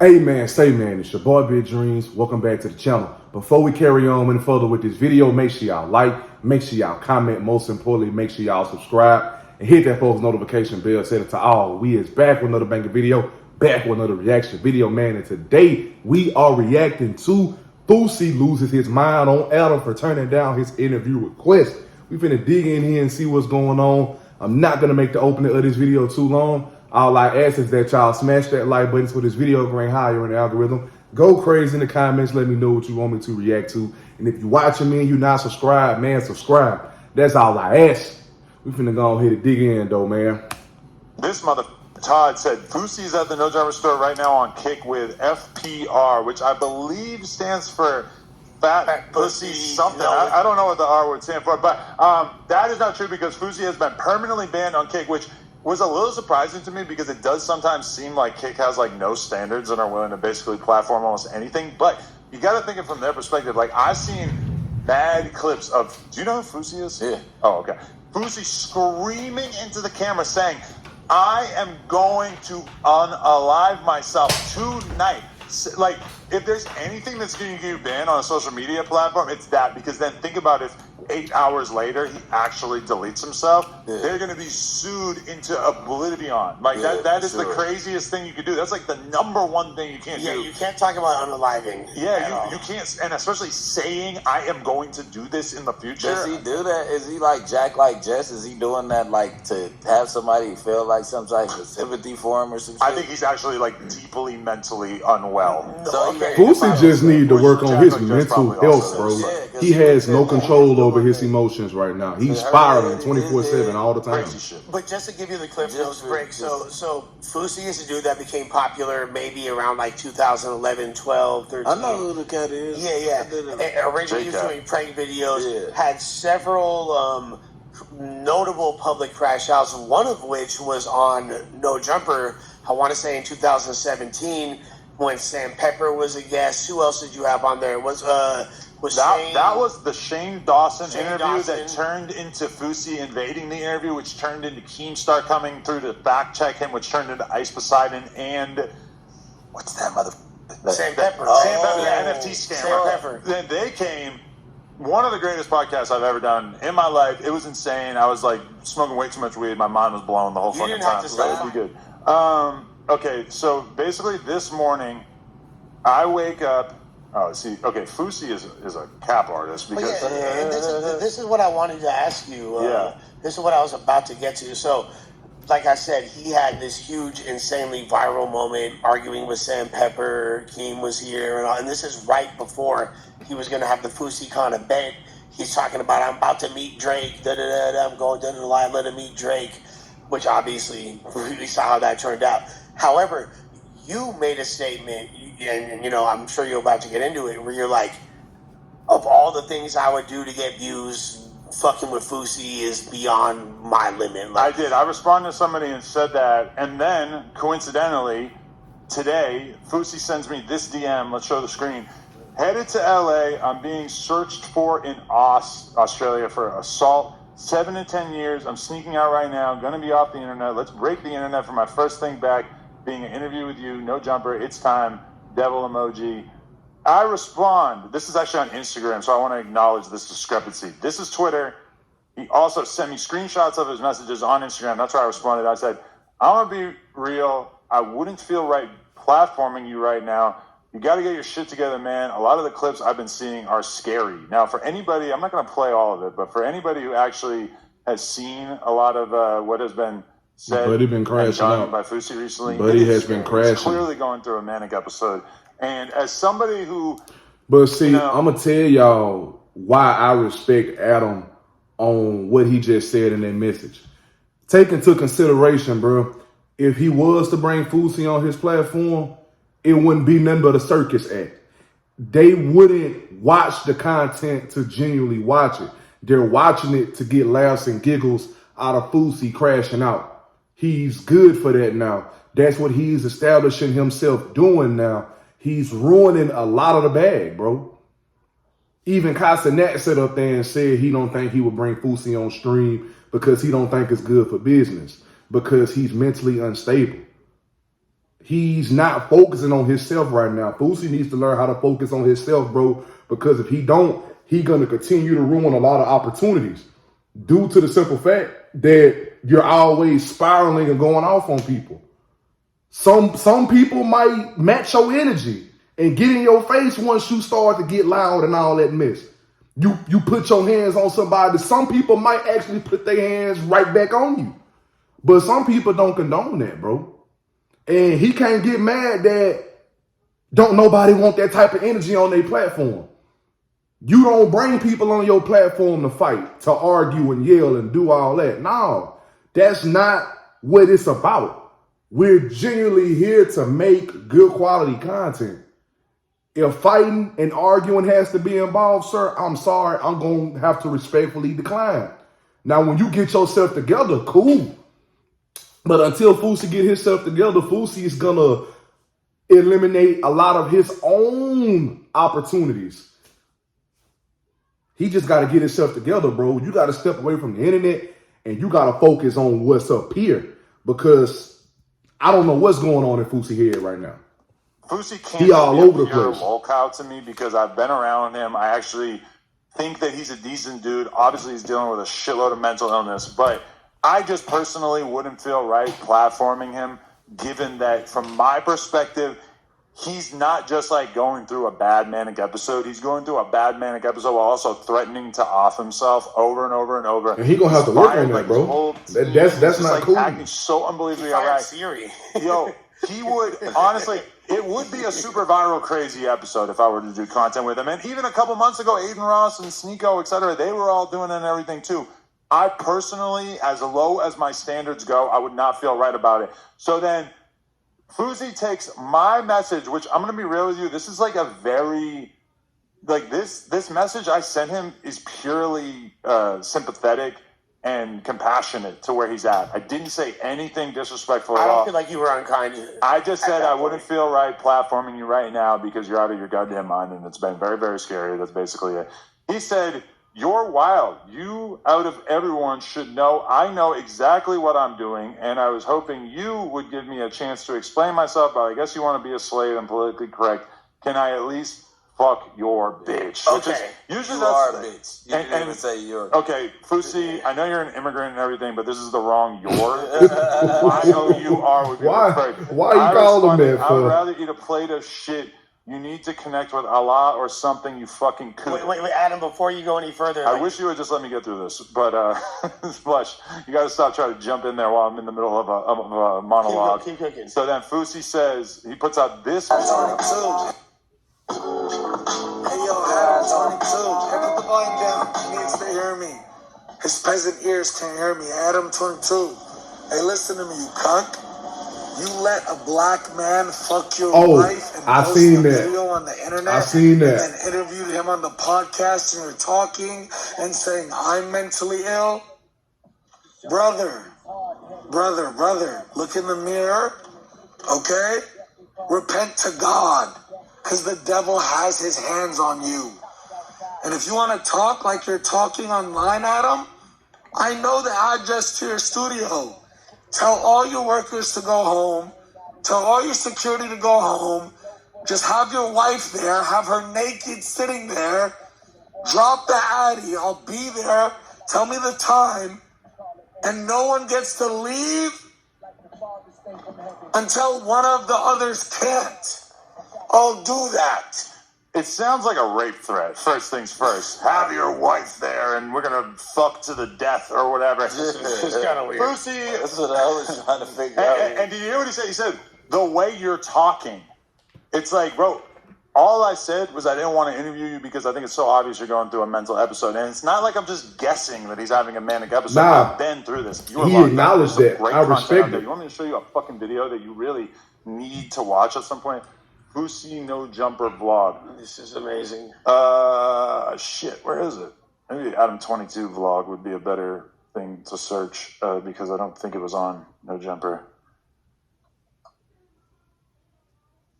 Hey man, say man, it's your boy Big Dreams. Welcome back to the channel. Before we carry on any further with this video, make sure y'all like, make sure y'all comment, most importantly, make sure y'all subscribe and hit that post notification bell, set it to all. We is back with another banger video, back with another reaction video, man. And today we are reacting to Fousey loses his mind on Adam for turning down his interview request. We finna dig in here and see what's going on. I'm not gonna make the opening of this video too long. All I ask is that y'all smash that like button so this video can rank higher in the algorithm. Go crazy in the comments. Let me know what you want me to react to. And if you're watching me and you're not subscribed, man, subscribe. That's all I ask. We finna go ahead and dig in, though, man. This mother Todd said Fousey's at the No Jumper store right now on Kick with FPR, which I believe stands for Fat Pussy something. I don't know what the R word stands for, but that is not true because Fousey has been permanently banned on Kick, which was a little surprising to me because it does sometimes seem like Kick has like no standards and are willing to basically platform almost anything. But you got to think it from their perspective. Like I've seen mad clips of, do you know who Fousey is? Yeah. Oh, okay. Fousey screaming into the camera saying, I am going to unalive myself tonight. Like, if there's anything that's going to get you banned on a social media platform, it's that. Because then think about if 8 hours later he actually deletes himself, they're going to be sued into oblivion. Like that is the craziest thing you could do. That's like the #1 thing you can't do. Yeah, you can't talk about unaliving. Yeah, you can't, and especially saying I am going to do this in the future. Does he do that? Is he like Jack like Jess? Is he doing that like to have somebody feel like some type of sympathy for him or something? I think he's actually like deeply mentally unwell. So Fousey just need to work on his mental health, bro. He has no control over his emotions right now. He's spiraling 24/7 all the time. But just to give you the Cliff Notes break, so Fousey is a dude that became popular maybe around like 2011, 12, 13. I know who the cat is. Yeah. Originally he was doing prank videos, had several notable public crash outs, one of which was on No Jumper, I want to say in 2017, when Sam Pepper was a guest. Who else did you have on there? That was the Shane Dawson interview that turned into Fousey invading the interview, which turned into Keemstar coming through to fact check him, which turned into Ice Poseidon and what's that mother? Sam Pepper. Sam Pepper, the NFT scammer. Sam Pepper. Then they came. One of the greatest podcasts I've ever done in my life. It was insane. I was like smoking way too much weed. My mind was blown the whole fucking time. That would be good. Okay, so basically this morning, I wake up. Oh, see, okay, Fousey is a cap artist because this is what I wanted to ask you. This is what I was about to get to. So, like I said, he had this huge, insanely viral moment arguing with Sam Pepper. Keem was here, and all, and this is right before he was going to have the FouseyCon event. He's talking about, I'm about to meet Drake. I'm going to the line, let him meet Drake, which obviously we saw how that turned out. However, you made a statement, and you know, I'm sure you're about to get into it, where you're like, of all the things I would do to get views, fucking with Fousey is beyond my limit. Like, I did. I responded to somebody and said that, and then coincidentally, today, Fousey sends me this DM. Let's show the screen. Headed to LA. I'm being searched for in Australia for assault. 7 to 10 years. I'm sneaking out right now. I'm gonna be off the internet. Let's break the internet for my first thing back. Being an interview with you, No Jumper, it's time, devil emoji. I respond, this is actually on Instagram, so I want to acknowledge this discrepancy. This is Twitter. He also sent me screenshots of his messages on Instagram. That's why I responded. I said, I'm going to be real. I wouldn't feel right platforming you right now. You got to get your shit together, man. A lot of the clips I've been seeing are scary. Now, for anybody, I'm not going to play all of it, but for anybody who actually has seen a lot of what has been said Buddy been crashing out by Fousey recently. Buddy has been crashing. He's clearly going through a manic episode. And as somebody who... But see, I'm going to tell y'all why I respect Adam on what he just said in that message. Take into consideration, bro, if he was to bring Fousey on his platform, it wouldn't be nothing but a circus act. They wouldn't watch the content to genuinely watch it. They're watching it to get laughs and giggles out of Fousey crashing out. He's good for that now. That's what he's establishing himself doing now. He's ruining a lot of the bag, bro. Even Castanet sat up there and said he don't think he would bring Fousey on stream because he don't think it's good for business, because he's mentally unstable. He's not focusing on himself right now. Fousey needs to learn how to focus on himself, bro, because if he don't, he going to continue to ruin a lot of opportunities due to the simple fact that you're always spiraling and going off on people. Some people might match your energy and get in your face once you start to get loud and all that mess. You put your hands on somebody. Some people might actually put their hands right back on you. But some people don't condone that, bro. And he can't get mad that don't nobody want that type of energy on their platform. You don't bring people on your platform to fight, to argue and yell and do all that. No, that's not what it's about. We're genuinely here to make good quality content. If fighting and arguing has to be involved, sir, I'm sorry. I'm going to have to respectfully decline. Now, when you get yourself together, cool. But until Fousey get himself together, Fousey is going to eliminate a lot of his own opportunities. He just got to get himself together, bro. You got to step away from the internet and you got to focus on what's up here, because I don't know what's going on in Fousey head right now. Fousey can't He all be over a the pure place. lolcow to me because I've been around him. I actually think that he's a decent dude. Obviously, he's dealing with a shitload of mental illness, but I just personally wouldn't feel right platforming him, given that from my perspective, he's not just like going through a bad manic episode. He's going through a bad manic episode while also threatening to off himself over and over and over. And he gonna have to work on that, bro. That's not cool. Acting so unbelievably alright. Siri. Yo, he would honestly. It would be a super viral, crazy episode if I were to do content with him. And even a couple months ago, Aiden Ross and Sneeko, etc., they were all doing it and everything too. I personally, as low as my standards go, I would not feel right about it. So then Fousey takes my message, which I'm going to be real with you. This is like a very, like this message I sent him is purely sympathetic and compassionate to where he's at. I didn't say anything disrespectful at all. I don't feel like you were unkind. I just said I wouldn't feel right platforming you right now because you're out of your goddamn mind, and it's been very, very scary. That's basically it. He said, "You're wild. You, out of everyone, should know I know exactly what I'm doing, and I was hoping you would give me a chance to explain myself, but I guess you want to be a slave and politically correct. Can I at least fuck your bitch?" Okay. Which is, usually You that's are a bitch. You didn't and even say you're. Okay, Fousey, I know you're an immigrant and everything, but this is the wrong "your." Y-O-U-R would be perfect. Why you calling him that I would for? rather eat a plate of shit. You need to connect with Allah or something, you fucking could. Wait, Adam, before you go any further. I wish you would just let me get through this, but Flush, you got to stop trying to jump in there while I'm in the middle of a monologue. Keep cooking. So then Fousey says, he puts out this Hey, video. 22. Hey, yo, Adam 22. Hey, put the volume down. He needs to hear me. His peasant ears can't hear me. Adam 22. Hey, listen to me, you cunt. You let a black man fuck your wife and I post seen the that. video on the internet. I seen that. And then interviewed him on the podcast and you're talking and saying, I'm mentally ill. Brother, look in the mirror, okay? Repent to God, because the devil has his hands on you. And if you want to talk like you're talking online, Adam, I know the address to your studio. Tell all your workers to go home. Tell all your security to go home. Just have your wife there. Have her naked sitting there. Drop the Addy. I'll be there. Tell me the time. And no one gets to leave until one of the others can't. I'll do that. It sounds like a rape threat. First things first. Have your wife there and we're going to fuck to the death or whatever. It's kind of weird. Fousey, That's what I was trying to figure out. and did you hear what he said? He said, the way you're talking. It's like, bro, all I said was I didn't want to interview you because I think it's so obvious you're going through a mental episode. And it's not like I'm just guessing that he's having a manic episode. Nah. I've been through this. He acknowledged that. I respect it. You want me to show you a fucking video that you really need to watch at some point? Fousey No Jumper vlog. This is amazing. Shit, where is it? Maybe Adam 22 vlog would be a better thing to search because I don't think it was on No Jumper.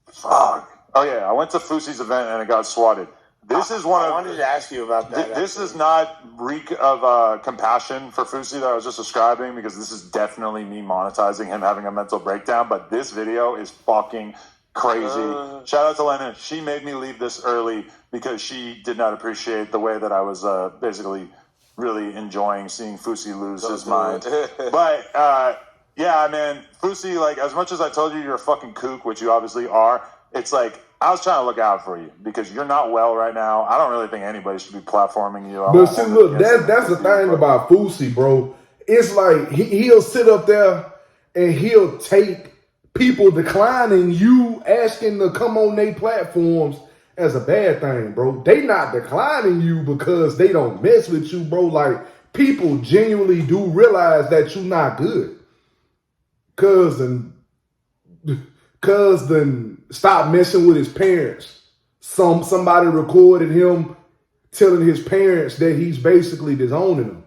Fuck. Oh yeah, I went to Fousey's event and it got swatted. This is one I of. wanted to ask you about that. This is not reek of compassion for Fousey that I was just describing, because this is definitely me monetizing him having a mental breakdown. But this video is fucking crazy. Shout out to Lena. She made me leave this early because she did not appreciate the way that I was basically really enjoying seeing Fousey lose his mind. But yeah, man, Fousey, like, as much as I told you you're a fucking kook, which you obviously are, it's like, I was trying to look out for you because you're not well right now. I don't really think anybody should be platforming you. But see, look, that's the thing about Fousey, bro. It's like he'll sit up there and he'll take people declining you, asking to come on their platforms as a bad thing, bro. They not declining you because they don't mess with you, bro. Like, people genuinely do realize that you're not good. Cuz then stop messing with his parents. Somebody recorded him telling his parents that he's basically disowning them.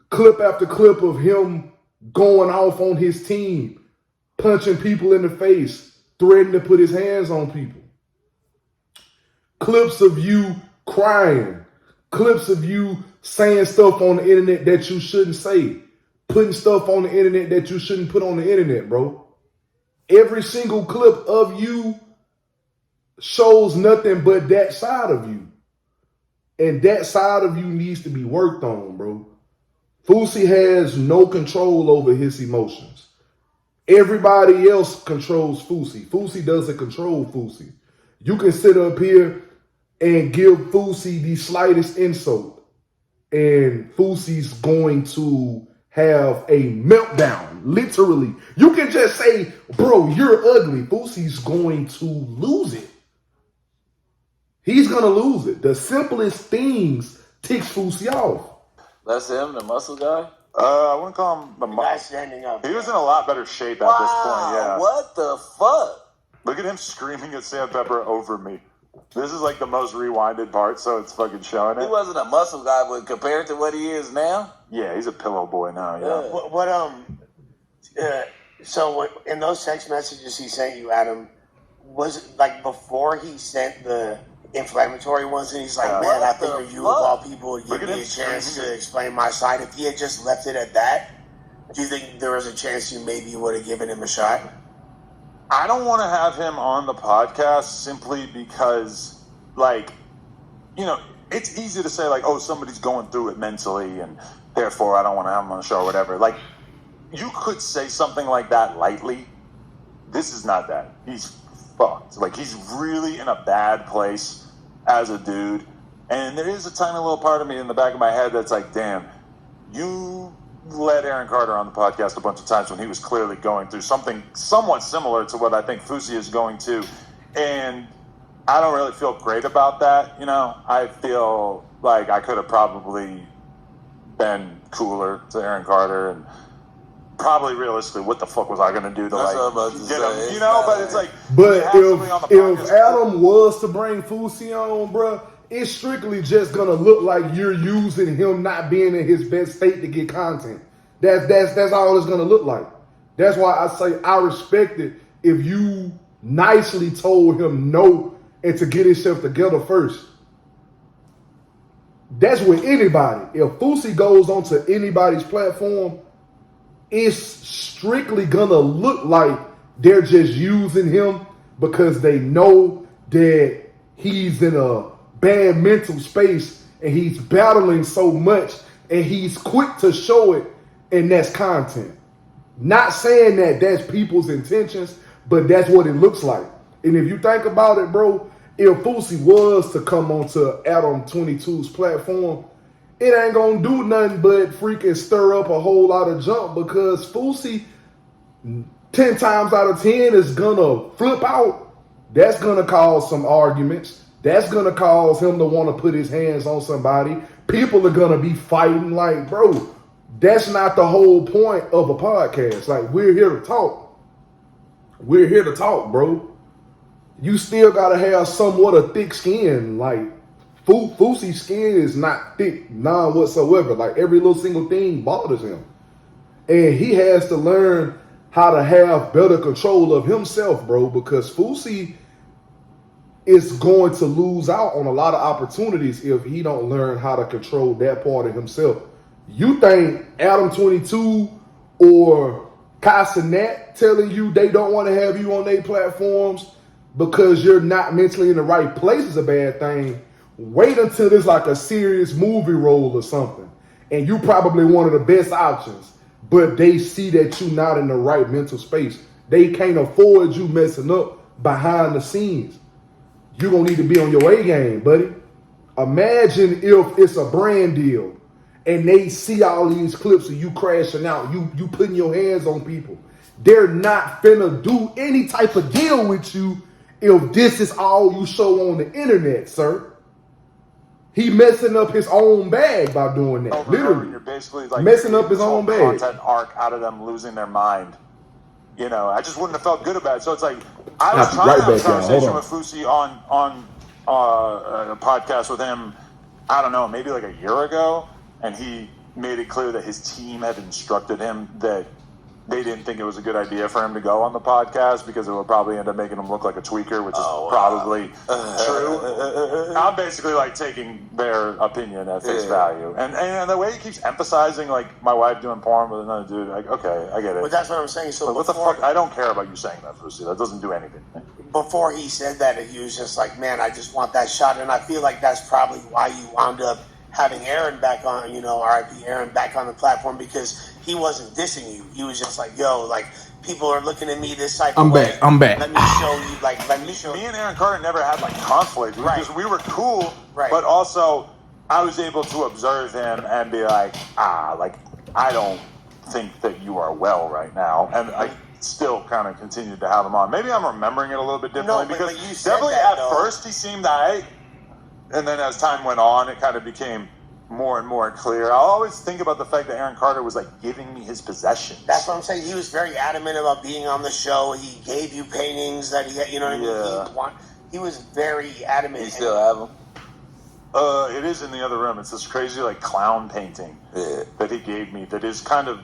Clip after clip of him going off on his team, punching people in the face, threatening to put his hands on people. Clips of you crying. Clips of you saying stuff on the internet that you shouldn't say. Putting stuff on the internet that you shouldn't put on the internet, bro. Every single clip of you shows nothing but that side of you. And that side of you needs to be worked on, bro. Fousey has no control over his emotions. Everybody else controls Fousey. Fousey doesn't control Fousey. You can sit up here and give Fousey the slightest insult, and Fousey's going to have a meltdown, literally. You can just say, bro, you're ugly. Fousey's going to lose it. He's going to lose it. The simplest things ticks Fousey off. That's him, the muscle guy? I wouldn't call him the guy standing up. He was in a lot better shape at this point, yeah. What the fuck? Look at him screaming at Sam Pepper over me. This is like the most rewinded part, so it's fucking showing it. He wasn't a muscle guy, but compared to what he is now? Yeah, he's a pillow boy now, yeah. So in those text messages he sent you, Adam, was it like before he sent the inflammatory ones, and he's like, man, I think you of all people would give me a chance to explain my side. If he had just left it at that, do you think there was a chance you maybe would have given him a shot? I don't want to have him on the podcast simply because, like, you know, it's easy to say, like, oh, somebody's going through it mentally, and therefore I don't want to have him on the show or whatever. Like, you could say something like that lightly. This is not that. He's fucked. Like, he's really in a bad place as a dude. And there is a tiny little part of me in the back of my head that's like, damn, you led Aaron Carter on the podcast a bunch of times when he was clearly going through something somewhat similar to what I think Fousey is going to. And I don't really feel great about that, you know. I feel like I could have probably been cooler to Aaron Carter, and probably realistically, what the fuck was I going to do to get him? You know, but it's like, but if Adam was to bring Fousey on, bruh, it's strictly just gonna look like you're using him not being in his best state to get content. That's all it's gonna look like. That's why I say I respect it if you nicely told him no and to get himself together first. That's with anybody. If Fousey goes onto anybody's platform, it's strictly gonna look like they're just using him because they know that he's in a bad mental space and he's battling so much and he's quick to show it, and that's content. Not saying that that's people's intentions, but that's what it looks like. And if you think about it, bro, if Fousey was to come onto Adam 22's platform, it ain't gonna do nothing but freaking stir up a whole lot of junk, because Fousey 10 times out of 10 is gonna flip out. That's gonna cause some arguments. That's going to cause him to want to put his hands on somebody. People are going to be fighting. Like, bro, that's not the whole point of a podcast. Like, we're here to talk. We're here to talk, bro. You still got to have somewhat of thick skin. Like, Fousey's skin is not thick, none whatsoever. Like, every little single thing bothers him. And he has to learn how to have better control of himself, bro, because Fousey is going to lose out on a lot of opportunities if he don't learn how to control that part of himself. You think Adam 22 or Cassinet telling you they don't want to have you on their platforms because you're not mentally in the right place is a bad thing. Wait until there's like a serious movie role or something, and you probably one of the best options, but they see that you're not in the right mental space. They can't afford you messing up behind the scenes. You're going to need to be on your A game, buddy. Imagine if it's a brand deal and they see all these clips of you crashing out, you putting your hands on people. They're not finna do any type of deal with you if this is all you show on the internet, sir. He messing up his own bag by doing that. Literally. You're basically like messing up his own bag. Content arc out of them losing their mind. You know, I just wouldn't have felt good about it. So it's like, I was trying to have a conversation with Fousey on a podcast with him, I don't know, maybe like a year ago, and he made it clear that his team had instructed him that they didn't think it was a good idea for him to go on the podcast because it would probably end up making him look like a tweaker, which is probably true. I'm basically like taking their opinion at face value. And the way he keeps emphasizing like my wife doing porn with another dude, like, okay, I get it. But that's what I'm saying. So like, what the fuck? I don't care about you saying that, Fousey. That doesn't do anything. Before he said that, he was just like, man, I just want that shot. And I feel like that's probably why you wound up having Aaron back on, RIP Aaron back on the platform, because he wasn't dissing you. He was just like, yo, like, people are looking at me this type of way. I'm back. Let me show you, Me and Aaron Carter never had like conflict because we were cool, right. But also I was able to observe him and be like, I don't think that you are well right now. And I still kind of continued to have him on. Maybe I'm remembering it a little bit differently because you definitely at first he seemed alright. And then as time went on, it kind of became more and more clear. I always think about the fact that Aaron Carter was like giving me his possessions. That's what I'm saying. He was very adamant about being on the show. He gave you paintings that he had, you know what I mean? He was very adamant. You still have them? It is in the other room. It's this crazy like clown painting that he gave me that is kind of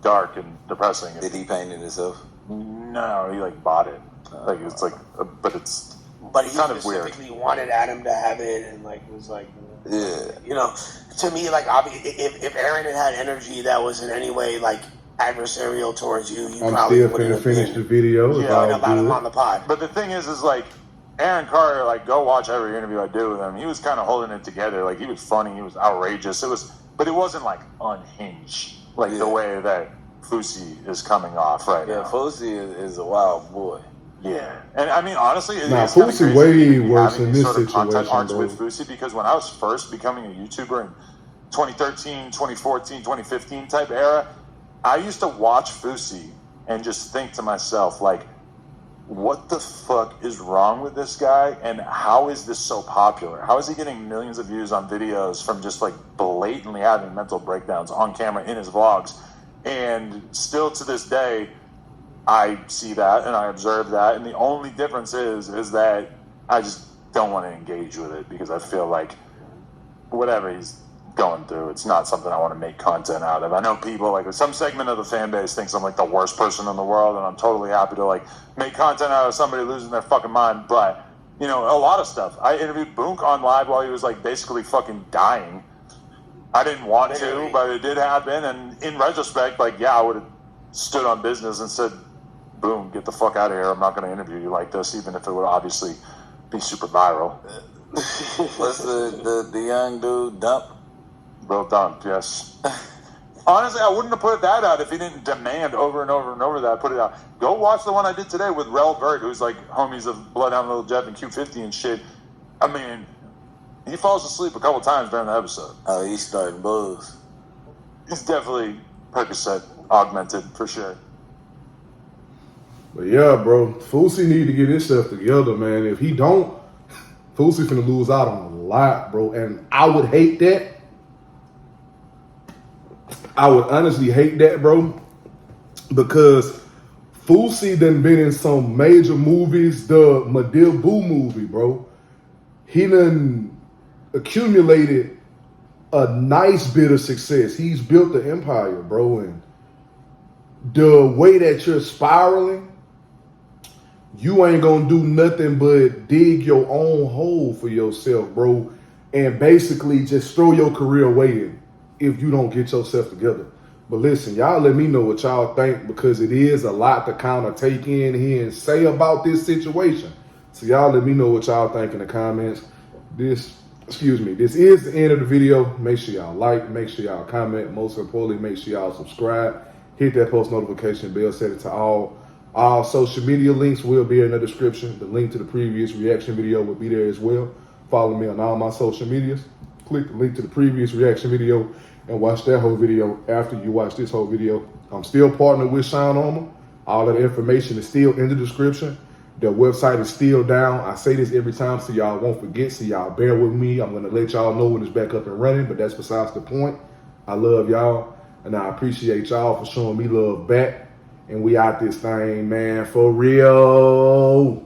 dark and depressing. Did he paint it himself? No, he like bought it. Like it's like, but it's. But he kind of specifically wanted Adam to have it, and like was like, yeah. To me, like if Aaron had energy that was in any way like adversarial towards you, I'm probably still finna finish the video. about him on the pod. But the thing is like Aaron Carter, like go watch every interview I do with him. He was kind of holding it together. Like he was funny, he was outrageous. But it wasn't like unhinged like the way that Fousey is coming off right now. Yeah, Fousey is a wild boy. Yeah, and I mean honestly, Fousey way worse in this situation, content arcs bro. with Fousey because when I was first becoming a YouTuber in 2013, 2014, 2015 type era, I used to watch Fousey and just think to myself like, what the fuck is wrong with this guy, and how is this so popular? How is he getting millions of views on videos from just like blatantly having mental breakdowns on camera in his vlogs? And still to this day, I see that and I observe that, and the only difference is that I just don't want to engage with it because I feel like whatever he's going through, it's not something I want to make content out of. I know people, like some segment of the fan base thinks I'm like the worst person in the world, and I'm totally happy to like make content out of somebody losing their fucking mind, but a lot of stuff. I interviewed Boonk on live while he was like basically fucking dying. I didn't want to, but it did happen, and in retrospect, like I would have stood on business and said, boom, get the fuck out of here. I'm not going to interview you like this, even if it would obviously be super viral. What's the young dude, Dump? Real Dump, yes. Honestly, I wouldn't have put that out if he didn't demand over and over and over that I put it out. Go watch the one I did today with Rel Vert, who's like homies of Bloodhound Little Jeff and Q50 and shit. I mean, he falls asleep a couple times during the episode. Oh, he's starting buzz. He's definitely Percocet augmented, for sure. But yeah, bro, Fousey need to get himself together, man. If he don't, Fousey finna lose out on a lot, bro. And I would hate that. I would honestly hate that, bro. Because Fousey done been in some major movies. The Madil Boo movie, bro. He done accumulated a nice bit of success. He's built the empire, bro. And the way that you're spiraling, you ain't gonna do nothing but dig your own hole for yourself, bro, and basically just throw your career away if you don't get yourself together. But listen, y'all let me know what y'all think, because it is a lot to kind of take in here and say about this situation. So y'all let me know what y'all think in the comments. This is the end of the video. Make sure y'all like, make sure y'all comment. Most importantly, make sure y'all subscribe. Hit that post notification bell, set it to all. All social media links will be in the description. The link to the previous reaction video will be there as well. Follow me on all my social medias. Click the link to the previous reaction video and watch that whole video after you watch this whole video. I'm still partnered with Sean Armour. All of the information is still in the description. The website is still down. I say this every time so y'all won't forget, so y'all bear with me. I'm going to let y'all know when it's back up and running, but that's besides the point. I love y'all, and I appreciate y'all for showing me love back. And we out this thing, man, for real.